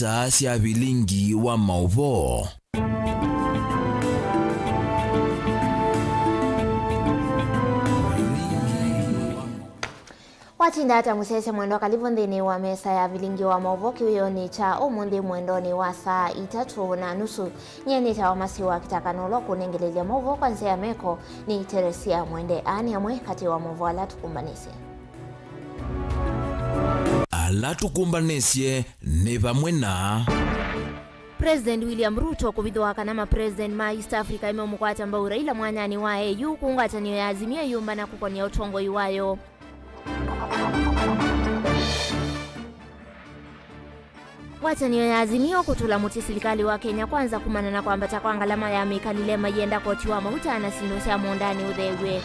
isa cia Vilingi wa Mauvoo. Watinda hata musese mwendo kalivu nthini wa mesa ya Vilingi wa Mauvoo kiuyoni cha umundi mwendoni wa saa 3:30 nyenita wa masiwa kitakanolo kunengelelia Mauvoo kwa nse ya meko ni Teresia Mwende ani amwe kati wa Mauvoo alatukumbanisye. Alatukumbanisye ni vamwe na President William Ruto kubidwa kanama President ma East Africa imemukwata mbau Raila mwanyani wa AU kungatanio ya azimio yumba na kukonia utongo iwayo. Watanio ya azimio kutula muti serikali wa Kenya kwanza kumanana kwamba takwangalama ya mikalile mayenda koti wa mahuta na sinusi ya mondani uthewe.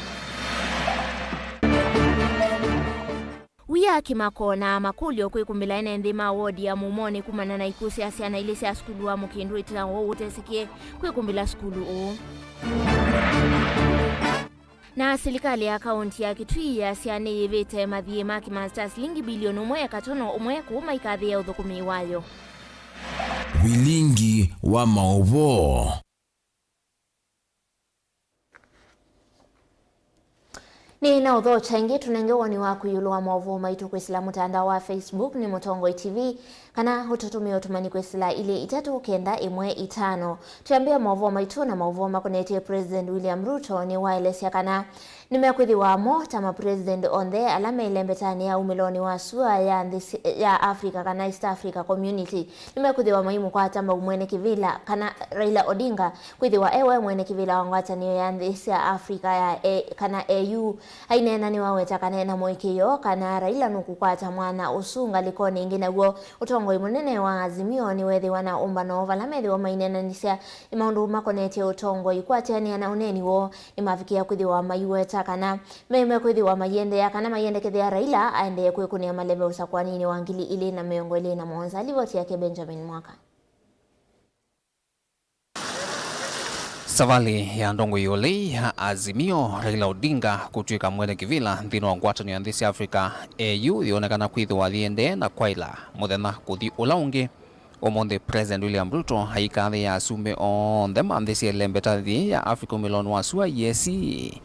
Wia kimakona makulio kuikumbila ene ndima wodi ya mumoni kumanana ikusi asiana ilisi ya skulu wa mukindu itina wote sikie kuikumbila skulu u. Na serikali ya kaunti ya Kitui asiane yevete mathie maki masta shilingi bilioni 1.5 kuma ikadhi ya uthukumi wayo. Vilingi wa Mauvoo. Ni na udho changi tunengewa ni waku yulu wa Mauvoo maitu kwa sila mutandao wa Facebook ni Mutongo TV kana hututumia utumani kwa sila ile 3-9-1-5. Tuambia Mauvoo maitu na Mauvoo makonete President William Ruto ni wireless ya kana nimekwidhi wa mo tama President onde alama ilembetani ya umiloni wa sua ya Africa kana East Africa Community nimekwidhi wa maimu kwa tamba umwene kivila kana Raila Odinga kwidhi wa ewe mwene kivila wangwataniyo ya ndisi ya Africa ya kana AU ainena ni waweta kanena moikiyo kana Raila nukukwata mwana usunga likoni ingine uo utongo imunene wa azimio ni wethi wana umbano valamethi wa mainena nisya imaundu makonete utongo ikwatiani ya na uneni wo imafikia kwidhi wa mayueta kana meme kwidhi wa mayende ya kana mayende kethi ya Raila aende kuikunia malebe usakwanini wangili ili na miongo ili na mwonza livoti yake Benjamin Mwaka. Savali ya ndongo yole ya azimio Raila Odinga kutuika mwene kivila nthino wa ngwatano ya nthisi Africa AU yonekana kwithu wa thiende na kwaila muthena kuthi ulaungi omonde President William Ruto haikathi ya asume on the manthisi elembetathi ya Africa miloni wa sua yesi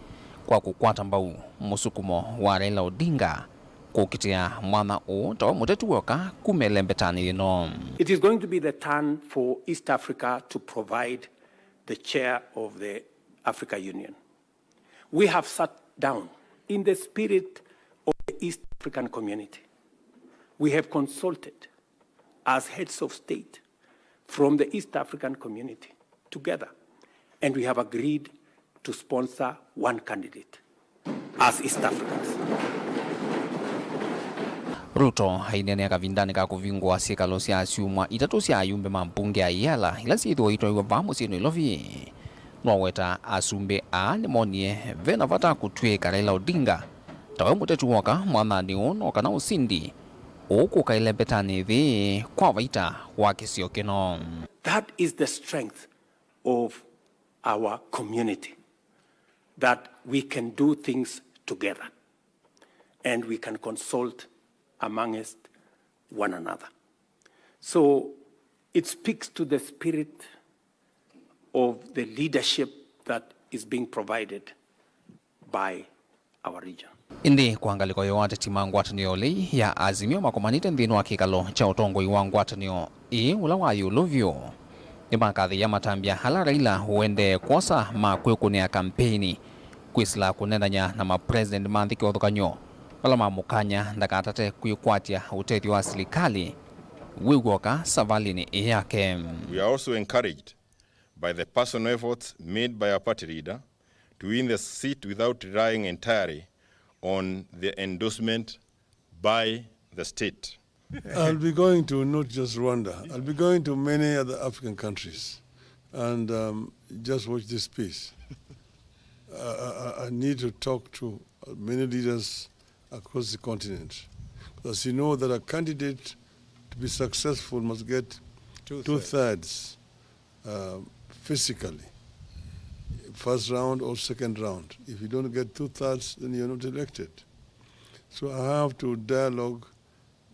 kwa kukwata mbau musukumo wa Raila Odinga kukitia mwana o tawa mutetu woka kumelembetani ino. It is going to be the turn for East Africa to provide the chair of the Africa Union. We have sat down in the spirit of the East African community. We have consulted as heads of state from the East African community together, and we have agreed to sponsor one candidate as East Africans. Ruto hainene akavindani ka kuvingwa sikalo sia asiumwa itatu sia ayumbe mambunge ayala ila sitho ito iwa vamu sino ilovi nwaweta asumbe a nemonie vena vata kutweka Raila Odinga tawe mutetu woka mwanani ono kana usindi oku kailembetani vi kwa vaita wakisio kino. That is the strength of our community, that we can do things together and we can consult amongst one another. So it speaks to the spirit of the leadership that is being provided by our region. Indi kuangaliko yote timangwatanio lei ya azimio makomanite nthino wa kikalo cha utongo iwa ngwatanio ula wa yulovyo ni makathi ya matambia hala Raila huende kosa makwekunia kampeni kwisila kunenanya na mapresident manthiki wathukanyo wala mamukanya ndakatate kuikwatia utethi wa serikali wigoka savalini yake. We are also encouraged by the personal efforts made by our party leader to win the seat without relying entirely on the endorsement by the state. I'll be going to not just Rwanda. I'll be going to many other African countries. And just watch this piece. I need to talk to many leaders across the continent. Because you know that a candidate to be successful must get two-thirds physically. First round or second round. If you don't get two-thirds, then you're not elected. So I have to dialogue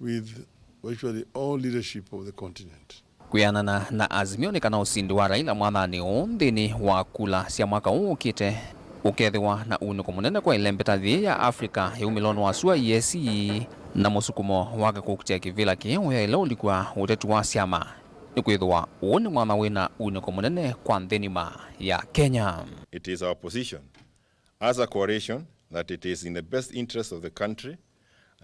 with virtually all leadership of the continent. Kuyanana na azimio ni kana usindi wa Raila mwathani nthini wa kula cia mwaka ukite ukethiwa na unuko munene kwa ilembeta thii ya Afrika yumilono wa sua EAC na musukumo wa gikukutia kivila kiu ya ila ulikuwa utetu wa siama ni kwithwa uoni mwana wina unuko munene kwa nthinima ya Kenya. It is our position as a coalition that it is in the best interest of the country,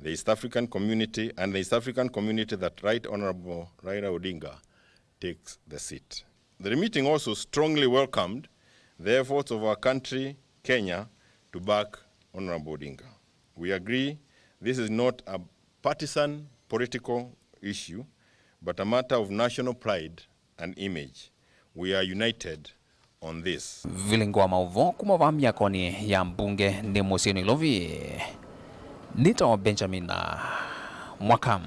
the East African community, and the East African community that Right Honorable Raila Odinga takes the seat. The meeting also strongly welcomed the efforts of our country, Kenya, to back Honorable Odinga. We agree this is not a partisan political issue, but a matter of national pride and image. We are united on this. Vilingi wa Mauvoo kumovamia koni ya mbunge ni Musini Lovi. Nito Benjamin Mwakam.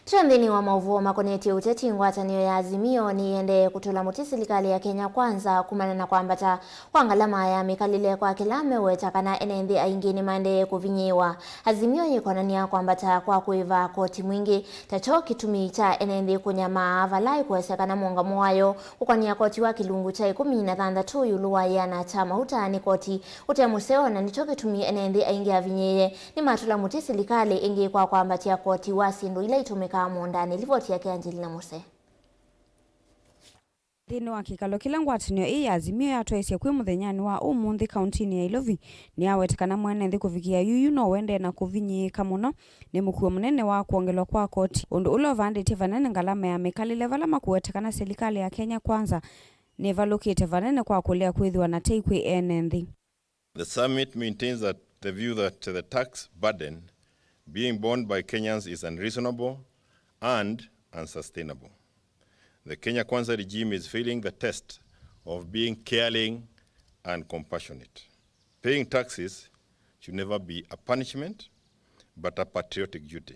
Trendini wa Mauvoo makoneti uteti ngwatanio ya azimio ni ende kutula muti serikali ya Kenya kwanza kumanana kwambata wangalama ya mikalile kwa kilame wetakana enendi aingini mande kuvinyiwa. Azimio yikonania kwambata kwa kuiva koti mwingi tacho kitumi cha enendi kunyama avalai kuwesekana muungamo wayo ukwania koti wa kilungu cha 13 yuluwa yana chama hutani koti utemuseo na nicho kitumi enendi aingi avinyeye ni matula muti serikali ingi kwa kwambatia koti wa sindu ila itumika mondani ripoti yake Angelina Mose. Thini wa kikalo kila ngwatanio ya azimio yatwaisya kwi muthenyani wa umuthi kauntini ya Ilovi ni awetekana mwene nthi kuvikia yuyu no wende na kuvinyika muno ni mukuo munene wa kuongelwa kwa koti undu ula vandite vanene ngalama ya mikalile vala makuwetekana serikali ya Kenya kwanza ni valukite vanene kwa kulea kwithiwa na teikwi ene nthi. The summit maintains that the view that the tax burden being borne by Kenyans is unreasonable and unsustainable. The Kenya Kwanza regime is failing the test of being caring and compassionate. Paying taxes should never be a punishment, but a patriotic duty.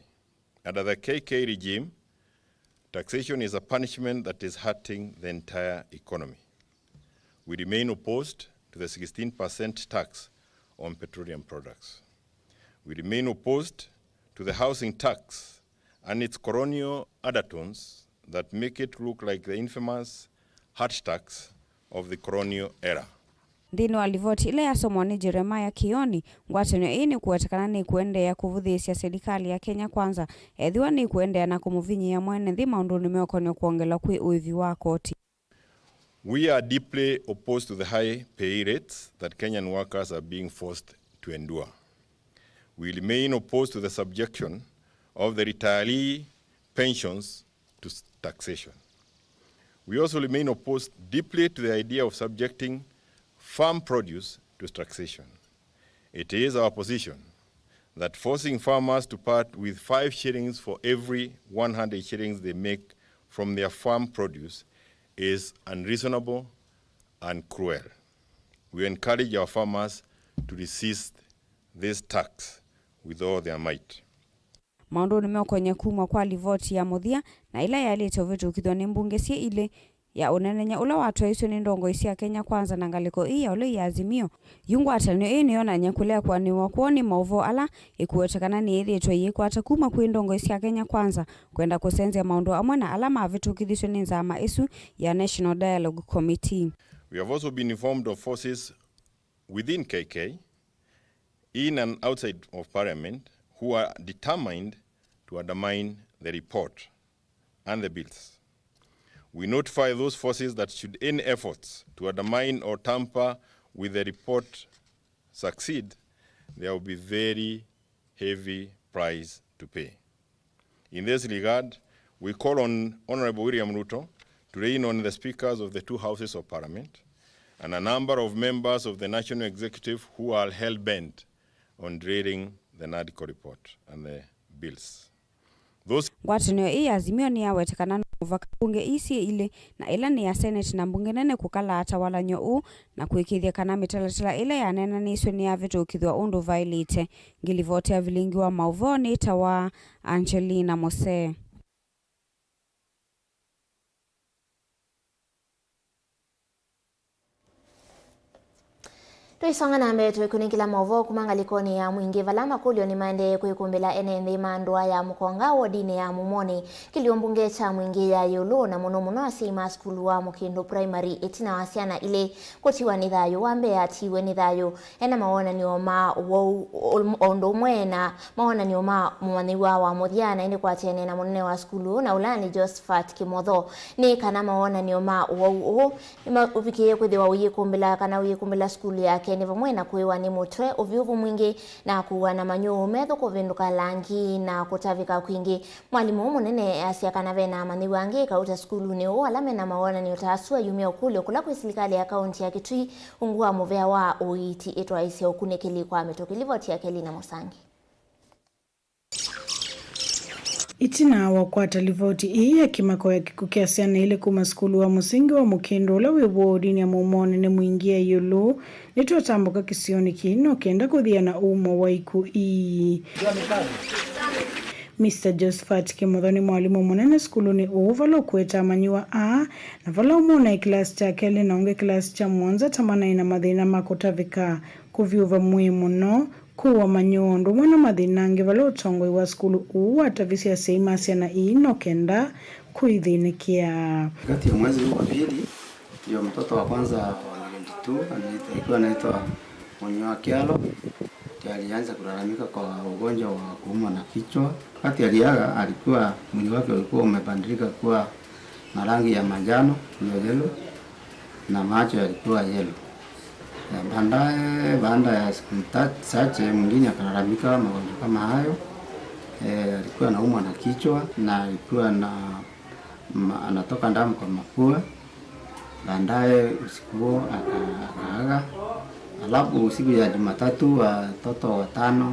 Under the KK regime, taxation is a punishment that is hurting the entire economy. We remain opposed to the 16% tax on petroleum products. We remain opposed to the housing tax and its colonial undertones that make it look like the infamous hut tax of the colonial era. Ndino alivoti ile yasomwa ni Jeremiah Kioni ngwatanio ini kuwetekana ni kuendea kuvuthisya serikali ya Kenya kwanza ethiwa ni kuendea na kumuvinyia mwene nthi maundu nimeokonio kuongela kwi uivi wa koti. We are deeply opposed to the high pay rates that Kenyan workers are being forced to endure. We remain opposed to the subjection of the retiree pensions to taxation. We also remain opposed deeply to the idea of subjecting farm produce to taxation. It is our position that forcing farmers to part with 5 shillings for every 100 shillings they make from their farm produce is unreasonable and cruel. We encourage our farmers to resist this tax with all their might. Maundu nimeokonya kumwa kwa livoti ya muthia na ila yalite uvitukithwa ni mbunge cia ile ya unenenya ula watwaiswe ni ndongo isia Kenya kwanza na ngaliko iya ule ya azimio yungwatanio ii niyonanya kulea kwaniwa kwoni Mauvoo ala ikuwetekana ni ithitwe yikwata kuma kwi ndongo isia Kenya kwanza kwenda kusenzia maundu amwe na alama avitukithiswe ni nzama isu ya National Dialogue Committee. We have also been informed of forces within KK, in and outside of Parliament, who are determined to undermine the report and the bills. We notify those forces that should any efforts to undermine or tamper with the report succeed, there will be very heavy price to pay. In this regard, we call on Honorable William Ruto to rein on the speakers of the 2 houses of Parliament and a number of members of the National Executive who are hell-bent on drilling the NADCO report and the bills. Ngwatanio ii azimio ni yawetekana na uvaka bunge isi ile na ila ni ya Senate na mbunge nene kukala atawala nyo na kuikithia kana mitalatala ile ya nena niswe ni ya vitu ukithwa undu vailite. Ngilivote ya Vilingi wa Mauvoo ni tawa Angelina Mose. Tuisonga na mbele tuikunikila Mauvoo kumangalikoni ya mwingi valama kulio ni maende kuikumbila enende mandua ya mkonga wodini ya mumoni kiliombunge cha mwingi ya yulu na muno asima skulu wa Mukindu primary etina wasiana ile kutiwa nidhayo wambe atiwe nidhayo ena maona ni oma ondo mwena maona ni oma mwaniwa wa mudhiana ene kwa tene na munene wa skulu na ulani Josephat Kimotho ni kana maona ni oma uvikie kuthiwa uyikumbila kana uyikumbila skulu yake ni vamwena kuiwa ni mutwe uvyuvu mwingi na kuwa na manyo metho kuvinduka langi na kutavika kwingi mwalimu munene asiakana vena mani wangi kauta skulu ni alame na maona ni utasua yumia ukulio kula kwa serikali ya kaunti ya Kitui ungua muvea wa oiti etwa isi okunekeli kwa metokilivoti ya Kelina Musangi. Itina wakwata livoti hii ya kimako ya kikukiasiana ile kuma skulu wa musingi wa Mukindu ula wiwo dini ya mumone ne mwingia yulu nituwa tamboka kisioni kino kenda kuthia na umo waiku ii. Mr. Josephat Kimotho ni mwalimu munene skulu ni uvalo kueta manyiwa na vala umona klasi cha kele na unge klasi cha mwanza tamana ina madhina makutavika kuvyuva muhimu no kuwa manyondo mwana madhinange valo utongwe wa skulu atavisia seima asiana ino kenda kuidhinikia. Kati ya mwezi wa pili ndio mtoto wa kwanza wa 22 anaitwa Mwenyewa Kialo alianza kulalamika kwa ugonjwa wa kuumwa na kichwa. Wakati aliaga alikuwa mwili wake ulikuwa umebadilika kuwa na rangi ya manjano yellow na macho yalikuwa yellow. Baada ya siku chache mwingine akalalamika magonjwa kama hayo. Alikuwa anaumwa na kichwa na alikuwa anatoka damu kwa mapua. Baadaye usiku akaaga. Alafu siku ya Jumatatu watoto 5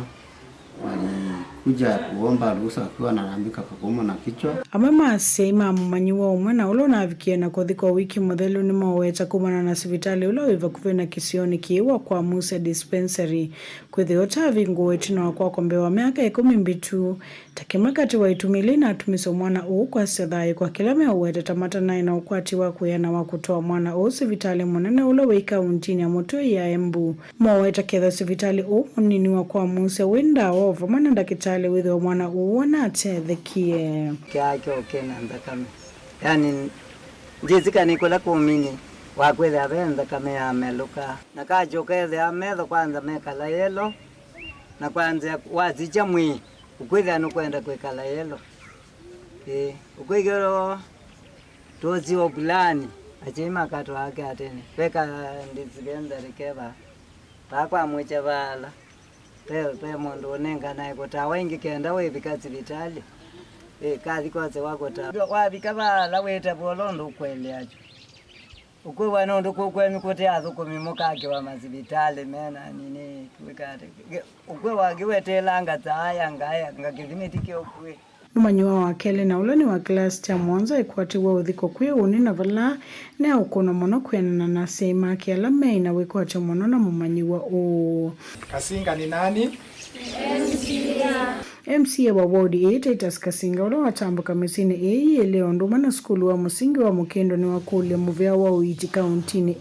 walikuja kuomba ruhusa akiwa analalamika kwa kuumwa na kichwa. Amama seima manyiwa umwana ulo na avikia na kodhiko wiki modelu ni maweta kumana na sivitali ulo iva kufena kisioni kiwa kwa Musa dispensary kwethi otavi nguweti na wakwa kombewa miaka 12 takimakati wa itumili na atumiso mwana kwa sedhai kwa kila mea uweta tamata na ina ukwati wa kuyana wa kutoa mwana sivitali munene ulo wika untini ya moto ya Embu maweta ketha sivitali unini wa kwa Musa wenda ova mana ndakitali withi wa mwana wana atethekie kiakyo kena ndakame yani njizika nikola kumini wakwethe avenza kame ya meluka nakajokethe ametho kwanza mekala yelo na kwanza wazicha mwi ukwethe anukwenda kwekala yelo ukwegero tozi opulani achima kato wake atene peka ndizigenda rekeba pakwa mwecha bala pe mondo nenga naye kutawa ingi kenda webikazi vitali kazi kwaze wakota wabika bala weta bolondo ukwele acho ukwe wanondo kokwenyu kote azo komimoka ake wa mazivitale mena nini tuwekate ukwe wagiwetelanga tsaya ngaya ngakizimiti okwe Manyiwa wa kele na ulani wa klasi cha mwanza ikwati wa udhiko kwe uni na vala na ukono mono kwena na sema kiala meina wikuati mono na mumanyiwa Kasinga ni nani? MCA wa wodi 8 Titus Kasinga ulo watambuka mesine leo nduma na skulu wa musingi wa Mukindu ni wakule muvea wa uiti kauntini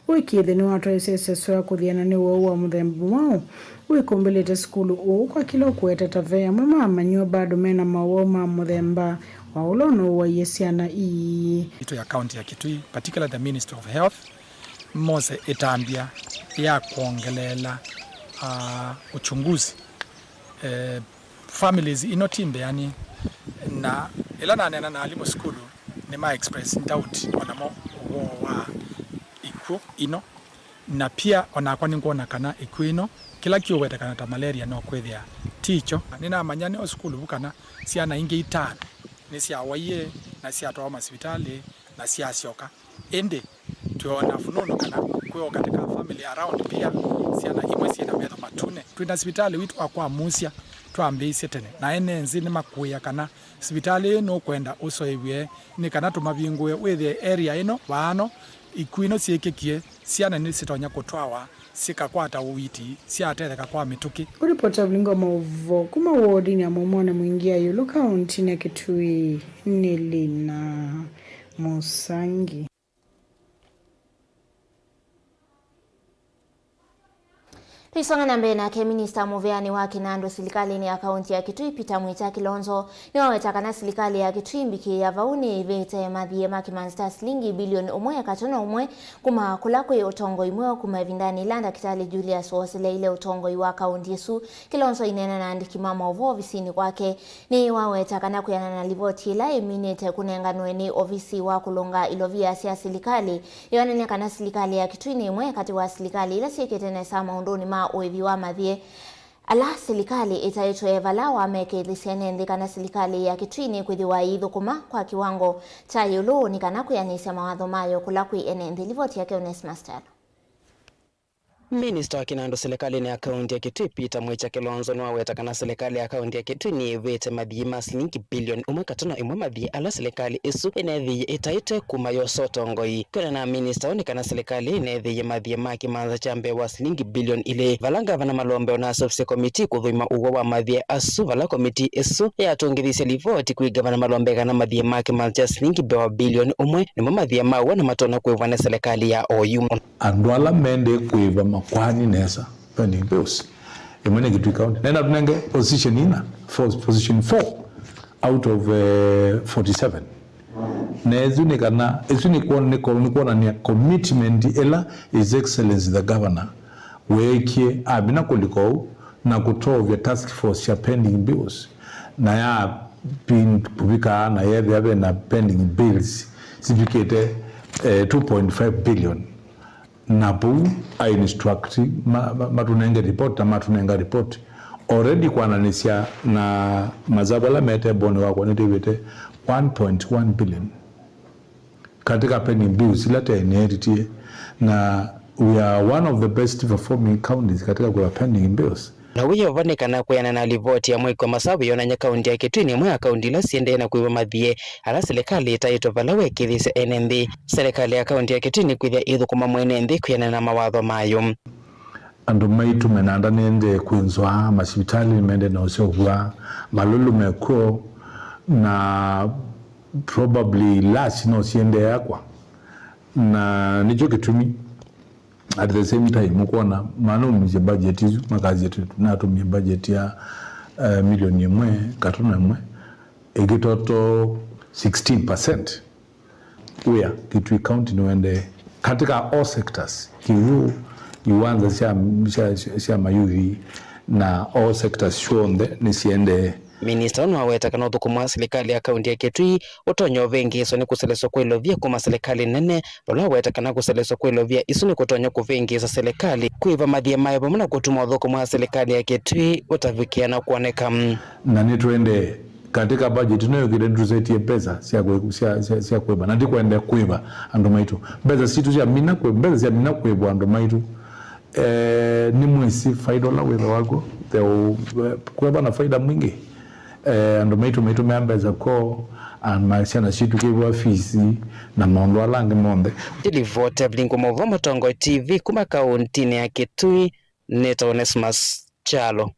uikithe ni watu SSS wa kuthiana ni wa muthembu wao uikumbelete skulu kwa kila kueta tavea mama manyo bado mena mawoma muthemba wa ulono wa yesiana ito ya county ya Kitui particularly the Ministry of Health mose etambia ya kuongelela uchunguzi families inotimbe yani na elana nena na alimu skulu ni ma express doubt wanamo wa iku ino na pia onakwa ningona kana iku ino kila kiyo weta kana ta malaria no kwethia ticho nina manyane o skulu bukana siana inge 5 ni sia waye na sia to hospitali na sia sioka ende tuona funono kana kuyo katika family around pia siana imwe siana metho matune twenda hospitali witu akwa musia twambise tene na enenzi ni makuya kana hospitali no kwenda usoiwe ni kana tumabingwe with area ino wano ikuino siekekie siana ni sitonya kutwawa sikakwata uwiti siatetheka kwa mituki uripota Vilingi Mauvoo kuma wodi ni mumone mwingia yulu kaunti ya Kitui Nelina Musangi. Tuisonga na mbele nake Minista Muveani wa Kinando serikali ni akaunti ya Kitui Peter Mwita Kilonzo ni wawetakana serikali ya Kitui mbiki ya vauni vete mathie makimansta shilingi bilioni 1.1 kuma kulakwe utongo imwe kuma vindani landa kitali Julius Wasile ile utongo iwa akaunti yesu Kilonzo inena na andiki Mauvoo visini kwake ni wawetakana kuyana na livoti ila eminete kunenganwe ni ofisi wa kulonga ilovia siya serikali yonene kana serikali ya Kitui ni imwe kati wa serikali ila sieketene sama undoni ma uevi wa mathie ala serikali itaitwa evalawa meke lisenende kana serikali ya Kitui kwithiwa ithukuma kwa kiwango cha yulu ni kana kuyanisa mawatho mayo kulakwi enende livoti yake Onesmus Talo. Minista wa Kinando serikali ni akaunti ya Kitui Peter Mwita Kilonzo ni wawetakana serikali ya akaunti ya Kitui ni vete mathie shilingi bilioni 1.1 mathie ala serikali isu inethi itaite kuma yosotongoi kuna na minista onikana serikali inethi mathie maki manza chambe wa shilingi bilioni ile valanga vana malombe ona subse committee kuthima uwa wa mathie asu vala committee isu yatungithisia livoti kwiga vana malombe kana mathie maki manza shilingi bilioni 1 ni mathie mawa na matona kuivana serikali ya OU andwala mende kuiva makwani nesa pending bills imene Kitui County nena tunenge position 4 out of 47 nezu nikana esu ni kuona ni commitment ela His Excellency the Governor weke abina kuliko na kutovya task force ya pending bills na ya publika na yabe na pending bills sifikete 2.5 billion nabu I instruct matunenge report na matunenga report already kwa ananisia na mazabala mete boni wako nitibete 1.1 billion katika pending bills ilata inheritie na we are one of the best performing counties katika kwa pending bills na wiyo vanekana kuyana na livoti ya mwiko masabu yonanya kaunti ya Kitui ni mwe akaunti la siende na kuiwa mathie ala serikali itaito valawe kithise NND serikali ya kaunti ya Kitui ni kwithia ithu kuma mwenende kuyana na mawatho mayo andu maitu menanda nende kuinzwa masibitali mende na usiogwa malulu meko na probably last no siende yakwa na nicho kitumi at the same time mkuona manu budget hizo makazi yetu tunatumia budget ya milioni 1 katuna 1 egitoto 16% where Kitui County niwende katika all sectors kivu yuanza sia mayuvi na all sectors shonde nisiende Minista nwaweta kana thukuma serikali ya kaunti ya Kitui utonyo vengi so ni kuseleso kwilovia kuma serikali nene laweta kana kuseleso kwilovia isu ni kutonyo kuvengi sa serikali kuiva mathie mayo pamana kutuma thukuma serikali ya Kitui utavikiana kuoneka na nitwende katika budget nayo kidenduzetie pesa sia kweba na ndikwende kweba andu maitu pesa situ sia mina kweba pesa sia mina kweba andu maitu ni mwisi faida la wewe wako kweba na faida mwingi andu maitu meambeza ko maisiana shitu kiwa fisi na maondo alange monde Livoti Vilingi Mauvoo Matongo TV kuma kaunti ya Kitui neta Onesmus Chalo.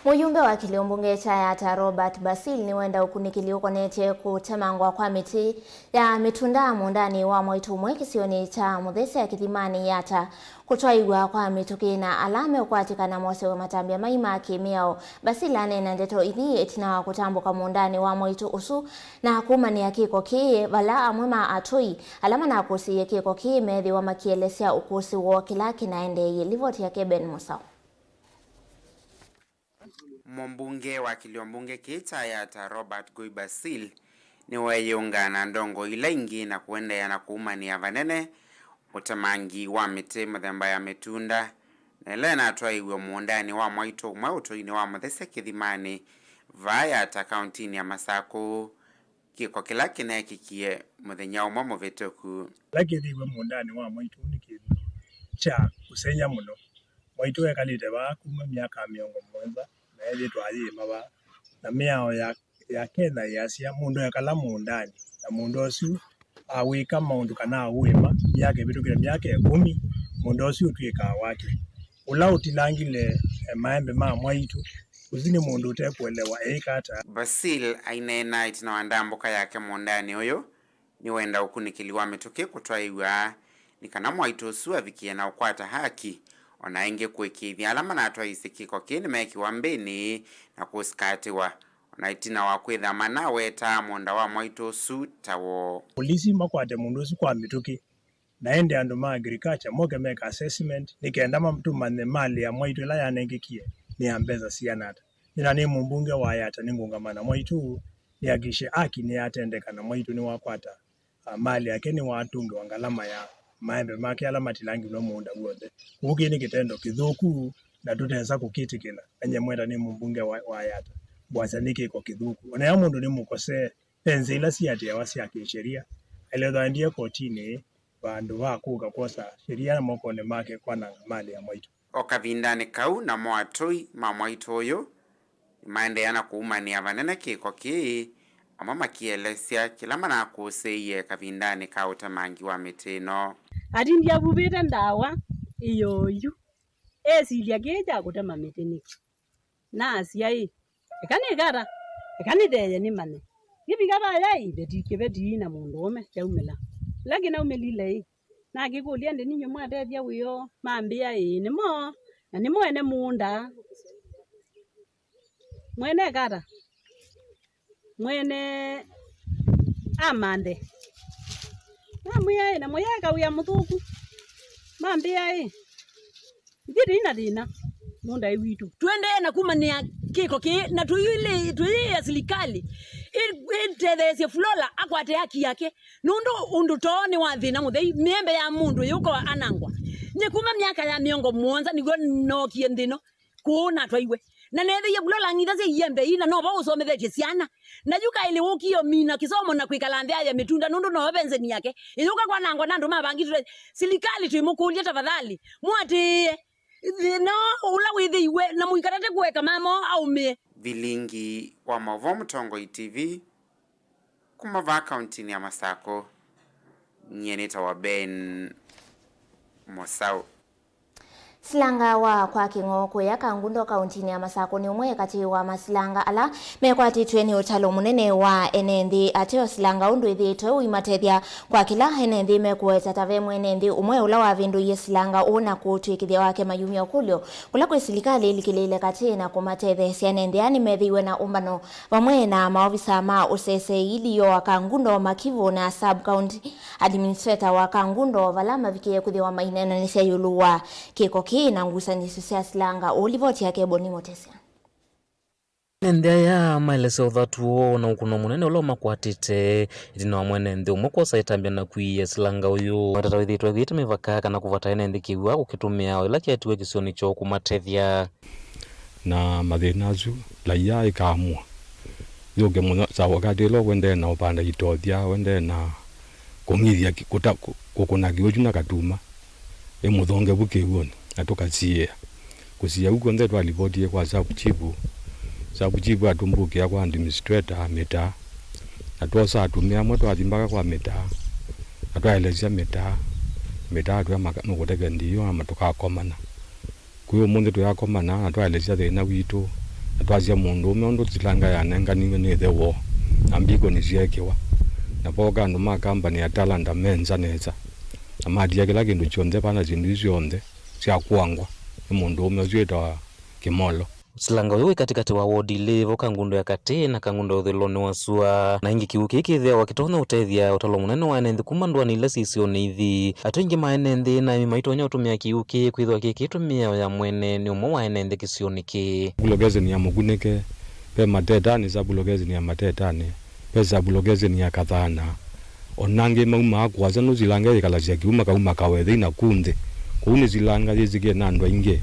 Mujumbe wa kiliombunge cha Yata Robert Basil ni wenda ukunikiliuko nete kutemangwa kwa miti ya mitunda mundani wa mwitu mwekisioni cha muthese ya kithimani Yata kutwaigwa kwa mituki na alame ukwatika na mose wa matambia maima kimiao Basil anena ndeto ithi etina wa kutambuka mundani wa mwitu usu na kumani ya kiko kii vala amwema atui alama na kusi ya kiko kii methi wa makielesia ukusi wa kilaki na endeye livoti ya Keben Musao. Mbunge wa kiliombunge kita Yata Robert Basil ni wayeungana ndongo Vilingi na kuenda yana kuumani ya vanene utamangi wa mite mathemba ya metunda na elena atwaiwe muundani wa mwaito mwautoini wa muthese kithimani vaya ata kauntini ya Masako kiko kila kinekikie muthenya umwe muvituku lakithiwe muundani wa mwaito ni kindu cha kusenya muno mwaito ekalite ba kuma miaka 70 na eli twaye maba na miao ya Kenya yasia mundu yakala muundani na mundu osu awika maundu kana uwema yake bitukire myake 10 mundu osu twika wake ula utilangile maembe ma mwaitu uzini mundu utekuelewa ekata Basil ainena itina wandambuka yake muundani oyo ni wenda ukunikiliwa mituki kutwaiwa ni kana mwaitu osu avikie na ukwata haki ona ingi kwikithia alama na twaisi kiko kini mekiwa mbini na kusikatiwa ona itina wa kwithama na weta monda wa Mwaitu su tawo polisi makwate mundu su kwa mituki naende andu ma agriculture moke make assessment nikenda mtu mane mali ya Mwaitu ila yanengikie ni ambeza sianata ina ni mumbunge wa yata ningungamana Mwaitu ni agishe aki ni atendeka na Mwaitu ni wakwata mali yake ni watunge wangalama ya maembe make alama tilangi no munda wothe ugini kitendo kithuku na tuteza kukitikila enye mwenda ni mumbunge wa yata bwasa niki ko kithuku ona ya mundu ni mukose penzela siati ya wasi ya kisheria ele dhandie kotini bandu bakuga kosa sheria na mokone make kwana mali ya Mwaitu okavindani kau na mwatoi ma Mwaitu uyu maendeana kuumania vanene kiko ki ama makielesya kila mana kuseiye kavindani ka utamangi wa mitino ati ndia bubite ndawa iyoyu esilia geja kutema mitini na asiai ekani deye ni mane gibiga baya ibeti na mundu ome chaumela lakini na umelile na gikulia ndi ninyo mwatedia wiyo mambia ni mo na ni mwene munda mwene kata mwene amande na muyeka uya muthuku mambia ngiri ina dina munda iwitu twende na kumania kiko ki na tuyile ya serikali itethesie Flora akwate haki yake nundu undutoni wa thina muthei miembe ya mundu yuko anangwa ni kuma miaka ya miongo muonza nigo nokie ndino kuona twaiwe na nethe ya Flora ngitha yembe ina no ba usomethetie ciana na yuka ile ukio mina kisomo na kwikalandea ya mitunda nundu no benzeni yake yuka kwa nangwa nandu mabangi serikali tuimukulia tafadhali mwati no ula withiwe na muikarate kuweka mamo au me Vilingi wa Mauvoo Mtongo TV kumava kaunti ya Masako nyeneta wa Ben Mosau silanga wa kwa king'oko ya kangundo kauntini ya Masako ni umwe kati wa masilanga ala mekwatitwe ni utalo munene wa enendi ateo silanga undu ithitwe uimatethia kwa kila enendi mekuweta tave mwenendi umwe ula wa vindu ye silanga una kutwikithia wake mayumia kulyo kula kwe silikali ilikilile kati na kumatethe sianendi ani methiwe na umbano vamwe na maofisa ma usese iliyo wa kangundo makivu na sub county administrator wa kangundo valama vikie kuthi wa mainena nisia yuluwa kiko na ngusanisi cia silanga ulivoti yake Boni Motesia nende ya maelezo uthatuo na ukuno munene ulo makwatite itina wa mwene nthi umwe kwa itambia na kuiya silanga uyu matatawithitwe gwite mivaka kana kuvata ene kiwa ukitumia ila kiatiwe kisioni cho kumatethia na mathina acu laia ikamua yuke muno sa wakati ilo wende na upanda itothia wende na kungithia kukuna kiuju na katuma muthonge bukiwoni atokasia kusia huko nze twalivotie kwa sababu chibu atumbukia kwa administrator meta atosa atumia moto athimbaka kwa meta atwaelezia meta atwa makano ndiyo amatoka komana kuyo mundu twakomana atwaelezia thina witu atwazia mundu umeondo tilanga yanenga ni thewo ambiko niziekewa na boga ndo makambani ya talanta menza neza amadia kila kindu chonde pana zindu cionde cia kuangwa mundu umwe ucieta kimolo silanga uyu katikati wa wodi levo kangundo ya kati na kangundo thiloni wasua na ingi kiuki kithia wakitona utethia utalo munene wa enenthi kumandwa ni ile sisioni ithi atwingi maenenthi na maitonya utumia kiuki kwithwa kikitumia ya mwene ni umwe wa enenthi kisioni ki bulogeze ni ya mugunike pe matetani za bulogeze ni ya matetani pe za bulogeze ni ya kathana onange mauma akwaza no zilanga ikalasia kiuma kauma kawethe ina kunde kuni zilanga zizike na ndo inge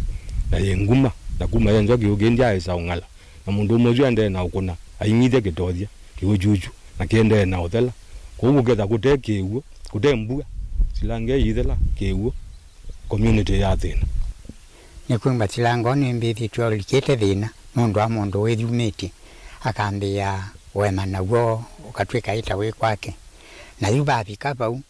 na yenguma na kuma yenzo kiugendia esa ungala na mundu moju ande na ukuna aingide kitothia kiujuju na kiende na othela kuugetha kutekiuo kutembua zilanga ithela kiuo community ya thina ni kwimba zilanga ni mbithi twalikite thina mundu withumiti akambia wema naguo ukatwika ita we kwake na yuba bikabau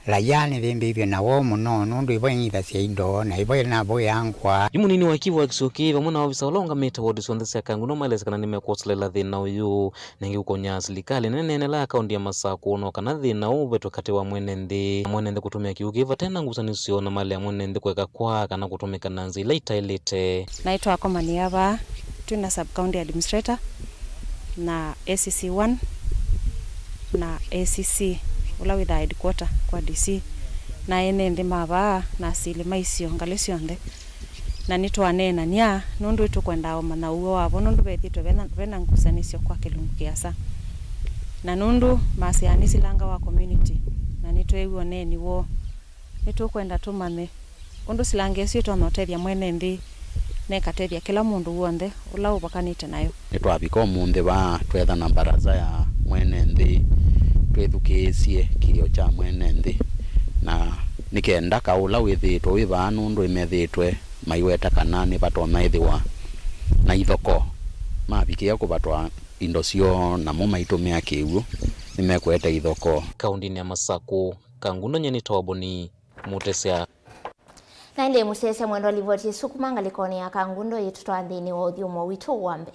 la yani vimbi na wo muno nundu ibonyitha cia indo na iboye na boy yangwa Yumunini wa Kivu akisoki vamwe na ofisa olonga meta wodi sondese akanguno malezekana nimekotlela thina uyu nengi ukonya serikali nene la akaunti ya Masako no kana thina ubeto kati wa mwenende kutumia kiukiva tena ngusanisio na mali ya mwenende kweka kwa kana kutumika na nzila itailete. Naitwa Komani hapa tuna sub county administrator na ACC1 na ACC ula with headquarter kwa DC na enende maba na sile maisio ngalisio nde na nitwanena nya nundu itukwenda oma na uwo wabo nundu bethitwe bena ngusanisio kwa kilungu kiasa na nundu masianisi langa wa community na nitwewe neni wo nitukwenda tumame undu silangesio tonotethia mwenende nekatethia kila mundu wonde ula ubakanite nayo nitwabika munde ba twetha na baraza ya mwenende twethukisie kilio cha mwenende na nikenda kaula withitwe wiba nundu imethitwe maiweta kana ni batwa maithiwa na ithoko mabikia kubatwa indo cio na mo maitumia kiwu nimekweta ithoko kaunti ya Masako kanguno nyeni toboni mutesea na ile musese mwendo livoti sukumanga likoni ya kangundo yetu twandini wa udhiumo witu wambe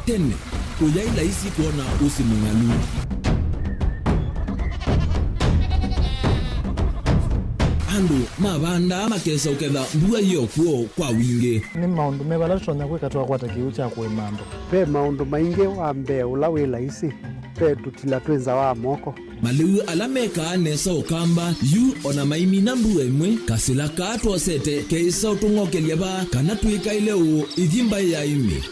tene uyaila isi kuona usimungalu andu mabanda makesa uketha mbua hiyo kuo kwa wingi ni maundu mebala tonya kwikatwa kwata kiu cha kwimando pe maundu maingi wa mbe ula wila isi pe tutila twenza wa moko maliu alameka nesa ukamba yu ona maimi na mbua imwe kasila katwa sete keisa utungokelia ba kana tuika ile u ithimba ya imi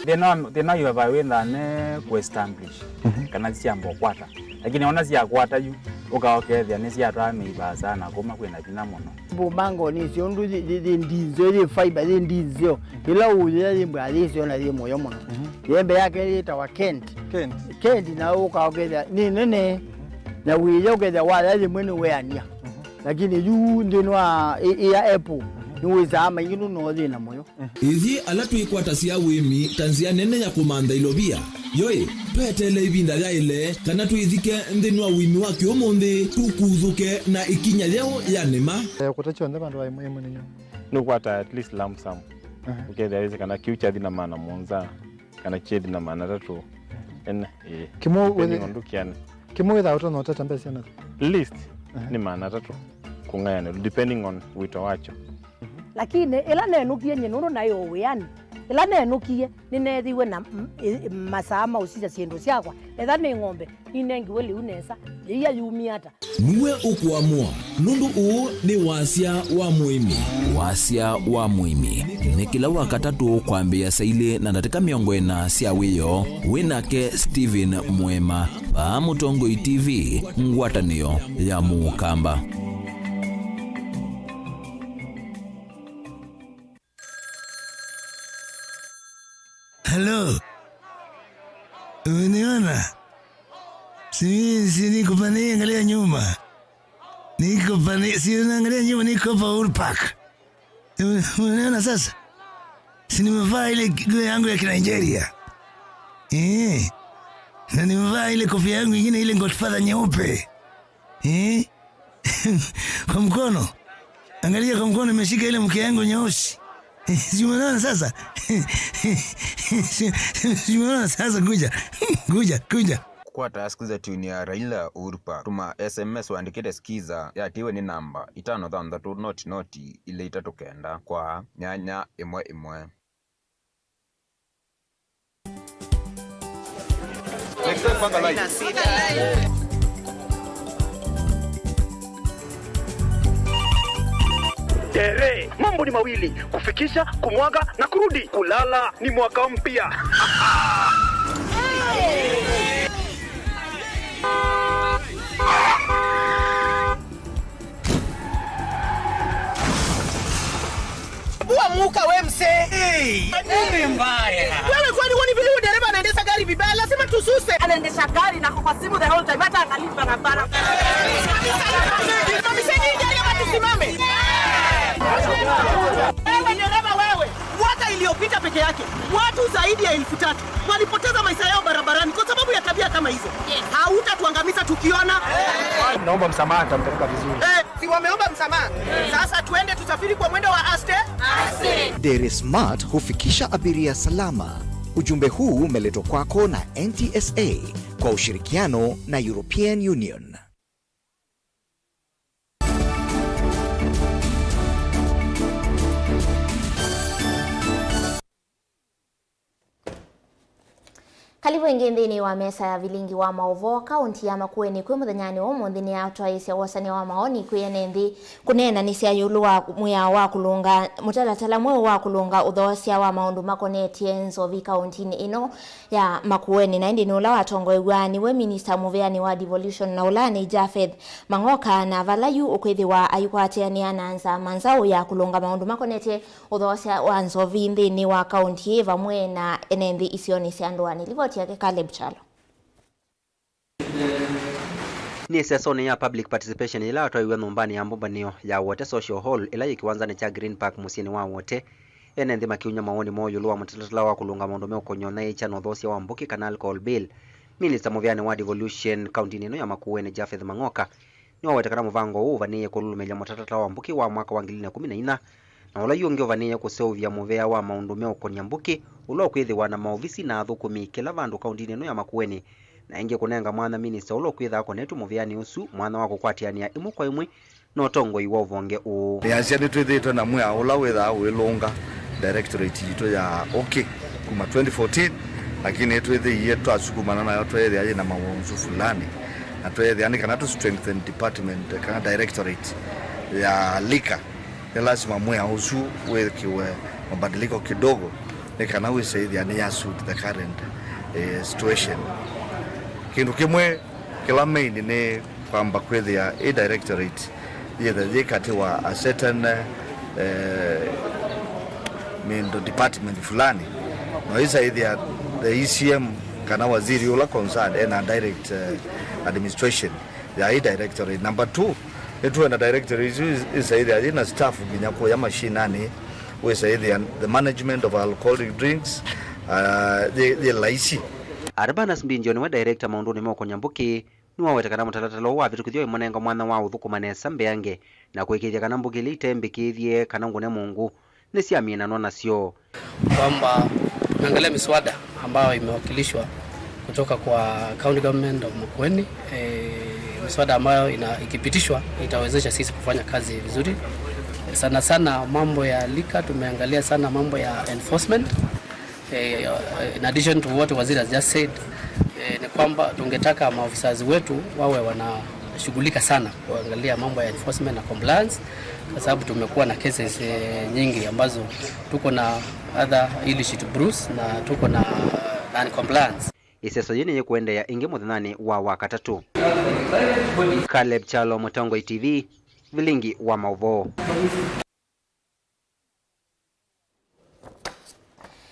thina yu wawenda ne kuestablish kana ciambo kwata lakini ona cia kwata yu ukaokethia ni cia twa miba sana kuma kwina thina muno bumango ni cio ndu ndinzo ni fiber ni ndinzo ila uya yimba alisio na yimo moyo muno yembe yake itawa Kent na ukaokethia ni nene na wiyo ukethia wala yimwe weania lakini yu ndinwa ya Apple niwezama yinu no thina moyo ithi ala twikwata cia wimi tanzia nene ya kumanda ilobia yoe petele ibinda ya ile kana twithike ndinwa wimi wa kiomonde tukuthuke na ikinya leo ya nema kutachonde bandu wa imwe ninyo no kwata at least lump sum ukethia hizi kana kiucha thina maana monza kana chedi na maana tatu kimo wendukiana kimo without no tata mbesi na list ni maana tatu kungayana depending on wito wacho lakini ila nenukie nyenuru nayo wiani ila nenukie ninethiwe na masama usija ciendo ciakwa etha ni ng'ombe inengiwe liu nesa iya yumi ata niwe ukuamua nundu uu ni wasia wa muimi ni kila wakatatu kwambia saile na ndatika miongo ena cia wiyo winake Steven Mwema pa Mutongoi TV ngwatanio ya Mukamba. Hello. Uniona? Si niko pani angalia nyuma. Niko pani si unaangalia nyuma niko pa Uhuru Park. Uniona sasa? Si nimevaa ile nguo yangu ya Nigeria. Na nimevaa ile kofia yangu nyingine ile Godfather nyeupe. Kwa mkono. Angalia kwa mkono nimeshika ile mke yangu nyeusi. Simuona sasa. Simuona sasa kuja. Kwa taskiza tuni ya Raila Uhuru Park. Tuma SMS waandikite skiza ya tiwe ni namba 533 ile itatokenda kwa nyanya imwe. Tere, mambo ni mawili, kufikisha, kumwaga na kurudi. Kulala ni mwaka mpya. Hebu amuka wewe msee. Nini mbaya? Wewe kwani wani vile dereva anaendesha gari vibaya lazima tususe. Anaendesha gari na kwa simu the whole time hata angalia barabara. Tusimamiseni gari ama tusimame. Wewe dereva wewe. Mwaka iliyopita peke yake watu zaidi ya 3,000 walipoteza maisha yao barabarani kwa sababu ya tabia kama hizo. Hautatuangamiza tukiona. Naomba msamaha, tampeleka vizuri. Si wameomba msamaha. Sasa tuende tusafiri kwa mwendo wa aste. Dere Smart hufikisha abiria salama. Ujumbe huu umeletwa kwako na NTSA kwa ushirikiano na European Union. Kalibu ingi nthini wa mesa ya Vilingi wa Mauvoo kaunti ya Makueni kwi muthenyani wa munthini ya twaisya wasani wa maoni kwiyene nthi kunena ni cia yulu wa muya wa kulunga mutalatala mwe wa kulunga uthosia wa maundu makonetie nzovi kaunti ino ya Makueni na indi ni ula watongoiwa ni we minister muveani wa devolution na ulani Jafeth Mangoka na valayu ukwithiwa ayukwatiania na nza manzao ya kulunga maundu makonetie uthosia wa nzovi nthini wa kaunti vamwe na enenthi isioni cia ndwani livoti yake Caleb Chalo. Ni session ya public participation ila watoiwe nyumbani ya mbombanio ya Wote Social Hall ila ikiwanza cha Green Park musini wa Wote ene nthi makiunya maoni moyo luwa mutalatala wa kulunga maundu meo konyona icha no thosia wa mbuki kana alcohol bill. Minister muvyani wa devolution county nino ya Makueni Jafeth Mangoka ni wawetekana muvango huu vaniye kululumelia mutalatala wa mbuki wa mwaka wa 2014 na ula yungi vaniye kuseuvya muvea wa maundu meo konya mbuki ulo kwithiwa na maofisi na athukumi kila vandu kaunti nino ya Makueni na ingi kunenga mwana minister ulo kwitha konetu muvyani usu mwana wa kukwatiania imu kwa imwe no tongo iwo vonge u yasia ni twithitwe na mwa ula witha wilunga directorate yito ya okay kuma 2014 lakini twithiie twasukumana nayo twithia na mawonzu fulani na twithia ni kana tu strengthen department kana directorate ya lika lazima mwa usu wekiwe mabadiliko kidogo nikana wisaidia ni ya suit the current situation. Kindu kimwe kila main ni kwamba kwithia a directorate yethe katiwa a certain mindo department fulani no isaidia the ECM kana waziri ula concerned and direct administration ya a directorate. Number 2 etu na directorate isaidia ina staff ginyako ya mashinani wesaidia the management of alcoholic drinks the laisi Arbanas Mbinjoni wa director maunduni moko nyambuki nuwa wetekana mutalatalo wa vitu kithio imonenga mwana wa uthukumanesa mbeange na kuikithia kana mbuki litembe kithie kana ngune mungu ni siamina nona sio kwamba tunaangalia miswada ambayo imewakilishwa kutoka kwa county government of Makueni miswada ambayo ikipitishwa itawezesha sisi kufanya kazi vizuri sana sana. Mambo ya lika tumeangalia sana mambo ya enforcement in addition to what waziri has just said ni kwamba tungetaka maofisa wetu wawe wanashughulika sana kuangalia mambo ya enforcement na compliance kwa sababu tumekuwa na cases nyingi ambazo tuko na other illicit brews na tuko na non compliance. Iseso yene kuenda ya inge muthanani wa wakatatu. Caleb Chalo, Mutongo TV, Vilingi wa Mauvoo.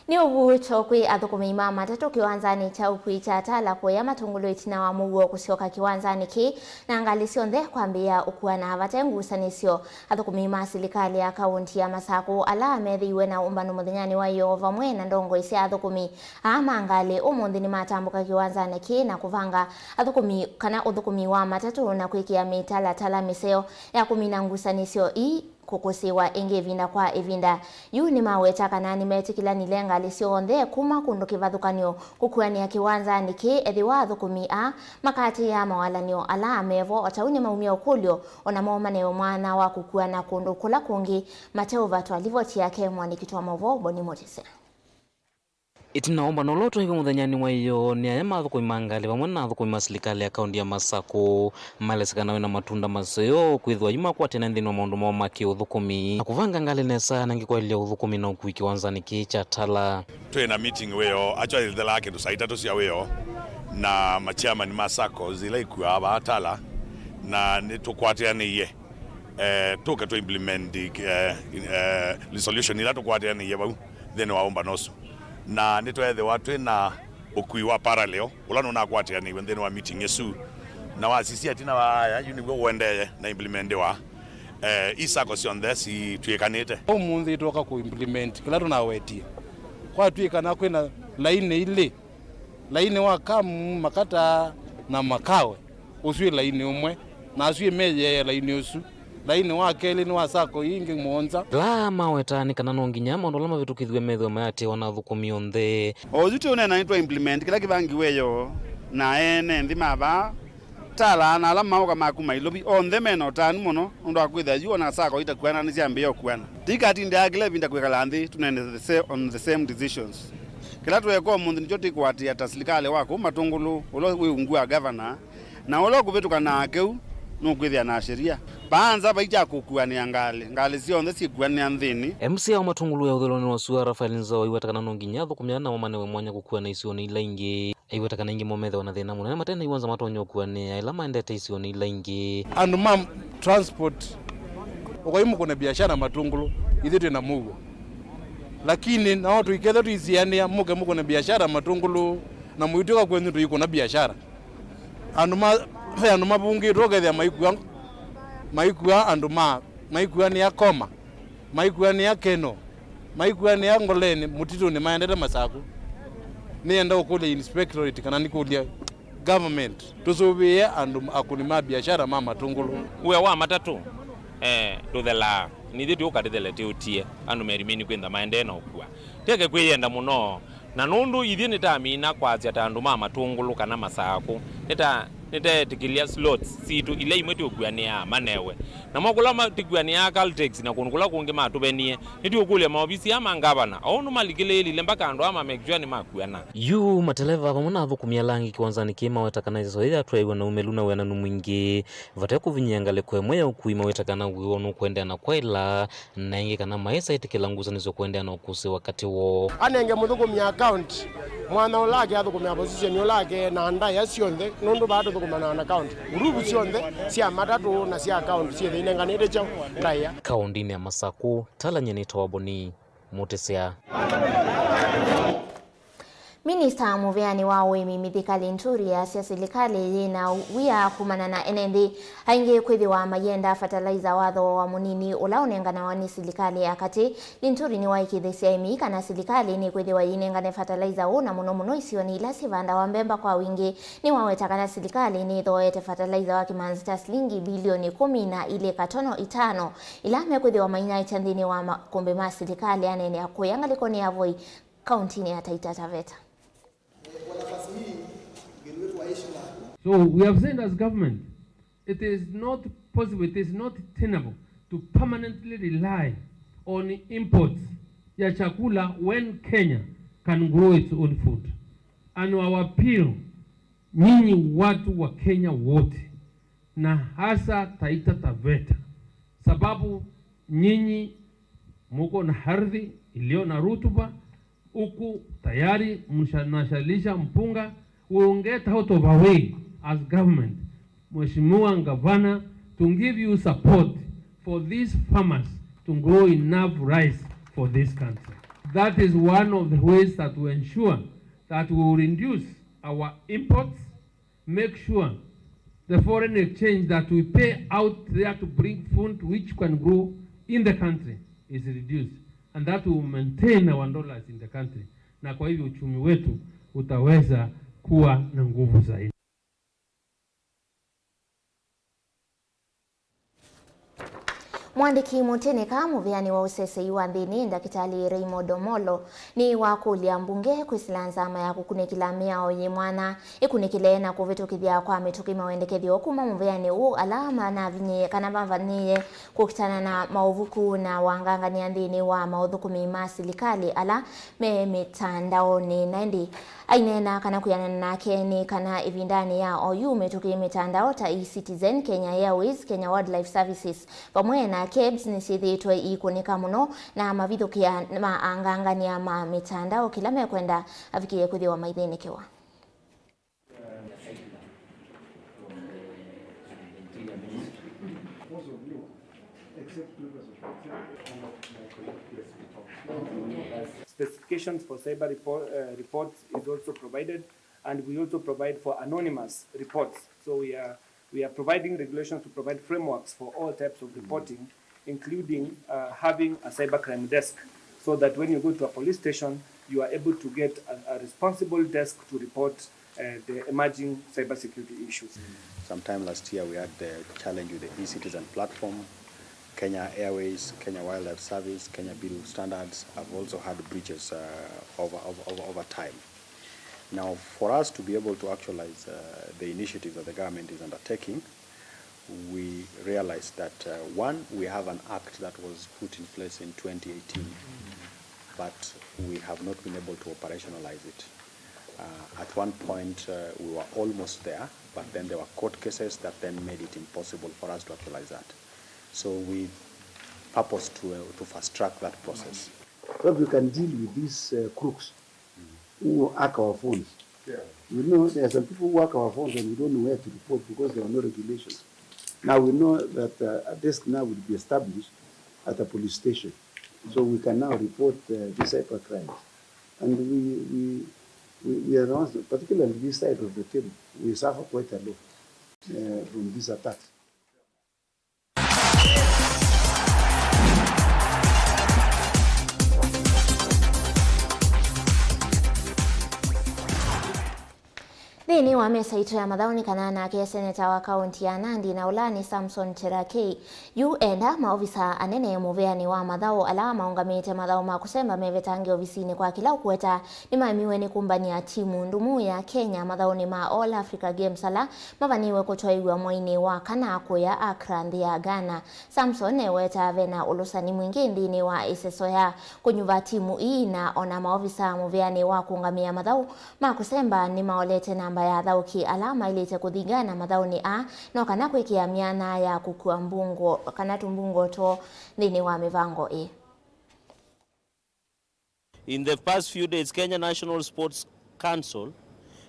Ni uvuto kwi athukumi matatu kiwanzani cha ukwi cha tala kwa matungulo itina wa Mauvoo kusioka kiwanzani ki na angali sionthe kwambia ukuwa na avatengu sanisio athukumi serikali ya kaunti ya Masako ala amethiwe na umbano muthenyani wa Yehova mwe na ndongo isi athukumi ama angali umuthi ni matambuka kiwanzani ki na kuvanga athukumi kana uthukumi wa matatu na kwikia mitala miseo ya kumina ngusanisio kukusiwa ingi vinda kwa evinda yu ni maweta kana ni metikila nilenga lisionthe kuma kundu kivathukanio kukuania kiwanza niki ethiwa athukumi makati ya mawalanio ala amevo otauni maumia ukulio ona momaneo mwana wa kukuana kundu kula kungi Mateo Vatwa livoti yake mwanikitwa Mauvoo Boni Motise. Itinaomba noloto hivi muthanyani wa iyo ni aya mathukumi mangali vamwe na athukumi serikali ya kaunti ya Masako malesekana na matunda maseo kwithwa yuma kwa tena nthini wa maundu mao maki uthukumi na kuvanga ngali nesa nangi kwa ile uthukumi na ukui kiwanzani kicha tala twina meeting weo actually the lake ndo saita to cia weo na machairman Masako zile ikuwa abatala na nitukwatianiye tuka tu implement resolution ila tukwate ni yebau then waomba noso na nitwethe watu na ukui wa parallel ulano na kwate ni then wa meeting yesu na wasisi atina wa uni go wende na implement wa isako si on this tuyekanite umuthi toka ku implement kila tunawetie kwa tuikana kwina laini wa kamu makata na makawe uswi laini umwe na aswi meje laini usu laini wa keli ni wasako ingi monza la mawetani kana no nginya mondo lama vitukithwe metho mayate wana thukumio nthe ozuti une na into implement kila kivangiweyo na ene ndima ba tala na alama oka makuma ilobi on the men otani muno ndo akwitha yu na sako itakwana ni ciambia okwana tikati ndi akile vinda kwekala nthi tunende on the same decisions kila tuweko mundu nichoti kwati ata serikali wako matungulu ulo wiungua governor na ulo kuvetuka na akeu nukwithia na sheria baanza baicha kukuania ngali sio ndesi kuania nthini MC wa matungulu ya utheloni wa sua Rafael Nzao iwatakana no nginya thukumia na wamane we mwanya gukua na isioni ila ingi iwatakana ingi momethe wana thina munene matena iwanza matonyo kuania ila maendete isioni ila ingi and mam transport okoimu kuna biashara matungulu ithitu na Mauvoo lakini na watu iketha tuisiania muke na biashara matungulu na muituka kwenye tuiko na biashara andu mabungi rogethia maikua andu maikua ni akoma maikua ni akeno maikua ni angoleni mutitu ni maendete masaku ni enda ukule inspectorate kana nikulia government tusubie andu akunima biashara mama tungulu uwe wa matatu tuthela ni thitu ukatithele tiutie andu merimini kwenda maende na ukua teke kwiyenda muno na nundu ithi nitamina kwazia ta andu mama tungulu kana masaku nitetikilia slots situ ile imwe tukuania manewe na mokula matikuania caltex na kunukula kungi matubenie nitukulia maofisi ya mangavana onu malikile ile mpaka andu ama mekjua ni makuana yu mateleva pamona thukumia langi kiwanzani kima wetakana izo ila twaiwa na umeluna wena numwingi vate kuvinyangale kwemwe ya ukuima wetakana uionu kuendea na kwaila na ingi kana maesa itikila nguza nizo kuendea na ukusi wakati wo anenge muthukumia account mwana ulake athukumia position ulake na anda ya sionthe nundu bado thukumana na account group sionthe cia matatu na cia account cia thinenganire chao ndaya kaundini ya Masaku talanyeni tawaboni mutesea Minista muveani wa wimi mithikali nturi ya serikali yina wia kumana na NND ainge kwithi wa mayenda fertilizer watho wa munini ulaonengana wani serikali akati linturi ni waikithisia imi kana serikali ni kwithi wa inengane fertilizer una muno isioni ila sivanda wa mbemba kwa wingi ni wawetakana serikali ni thoete fertilizer wa kimanzita shilingi bilioni 10 na ile katono 5 ila mekwithi wa maina itandini wa makombe ma serikali anene akuyangaliko ni avoi kauntini ya Taita Taveta. So we have said as government, it is not possible, it is not tenable to permanently rely on imports ya chakula when Kenya can grow its own food. And our appeal, nyinyi watu wa Kenya wote, na hasa Taita Taveta, sababu nyinyi muko na ardhi iliyo na rutuba, uku tayari mnashalisha mpunga, we will get out of our way as government, Mheshimiwa Gavana, to give you support for these farmers to grow enough rice for this country. That is one of the ways that we ensure that we will reduce our imports, make sure the foreign exchange that we pay out there to bring food which can grow in the country is reduced, and that will maintain our dollars in the country. Na kwa hivyo uchumi wetu utaweza kuwa na nguvu zaidi. Mwandiki Muteneka muveani wa usese wa nthini Ndakitali Raymond Omolo ni wakulia mbunge kwisilanza ama ya kukunekila miao ye mwana ikunikile na kuvitukithia kwa mituki mawendekethio kuma muveani u alama na vinye kana mavaniye kukitana na Mauvoo na wangangania nthini wa maudhukumi ma serikali ala me mitandaoni naindi ainena kana kuyanana nake ni kana ivindani ya oyu mituki mitandao ta eCitizen, Kenya Airways, Kenya Wildlife Services pamwe na KEBS ni sithitwe ikunika muno na mavithukia maangangania ma mitandao kila mekwenda afikie kuthi wa maithinikiwa. Specifications for cyber reports is also provided, and we also provide for anonymous reports. So we are providing regulations to provide frameworks for all types of reporting, including having a cybercrime desk, so that when you go to a police station, you are able to get a responsible desk to report the emerging cybersecurity issues. Sometime last year, we had the challenge with the e-citizen platform. Kenya Airways, Kenya Wildlife Service, Kenya Bureau Standards have also had breaches over time. Now, for us to be able to actualize the initiative that the government is undertaking, we realized that one, we have an act that was put in place in 2018, but we have not been able to operationalize it. At one point, we were almost there, but then there were court cases that then made it impossible for us to actualize that. So we purpose to fast track that process. So we can deal with these crooks who hack our phones. Yeah. You know, there are some people who hack our phones and we don't know where to report because there are no regulations. Now we know that a desk now will be established at a police station. So we can now report these cyber crimes. And we are also, particularly this side of the table, we suffer quite a lot from these attacks. Thini wa mesa itu ya mathaoni kanana ke seneta wa kaunti ya Nandi na Ulani Samson Cherargei yu enda maofisa anene muveani wa mathao ala maungamite mathao ma kusemba mevetangi ofisini kwa kila ukweta ni maimiwe ni kumbania timu ndumu ya Kenya mathaoni ma All Africa Games ala mavaniwe kutoiwa mwaini wa kanako ya Accra nthi ya Ghana. Samson eweta vena ulusani mwingi ndini wa iseso ya kunyuva timu hii na ona maofisa muveani wa kuungamia mathao ma kusemba ni maolete namba ya thauki alama ilite kuthingana mathaoni a no kana kwikia miana ya kukua mbungo kana tumbungo to thini wa mivango e. In the past few days, Kenya National Sports Council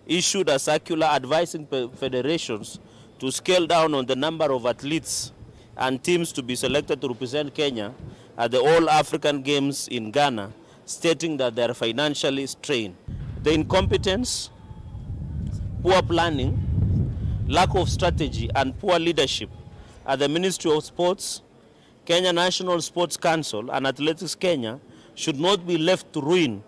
issued a circular advising federations to scale down on the number of athletes and teams to be selected to represent Kenya at the All African Games in Ghana, stating that they are financially strained. The incompetence, poor planning, lack of strategy and poor leadership at the Ministry of Sports, Kenya National Sports Council and Athletics Kenya should not be left to ruin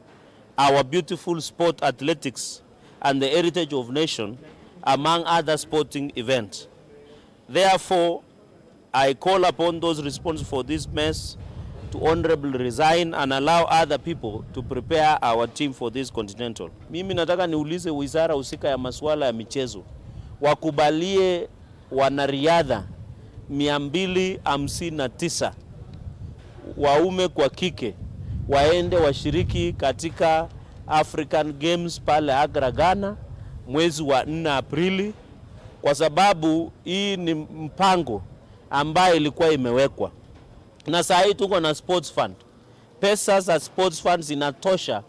our beautiful sport athletics and the heritage of nation among other sporting events. Therefore, I call upon those responsible for this mess to honorably resign and allow other people to prepare our team for this continental. Mimi nataka niulize wizara husika ya masuala ya michezo wakubalie wanariadha 259 waume kwa kike waende washiriki katika African Games pale Accra, Ghana mwezi wa 4 Aprili, kwa sababu hii ni mpango ambayo ilikuwa imewekwa. Na saa hii tuko na sports fund. Pesa za sports funds zinatosha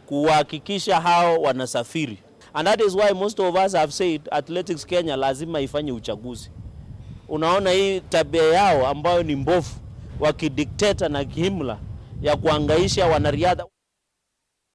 kuhakikisha hao wanasafiri. And that is why most of us have said Athletics Kenya lazima ifanye uchaguzi. Unaona hii tabia yao ambayo ni mbovu, wakidikteta na kihimla ya kuangaisha wanariadha.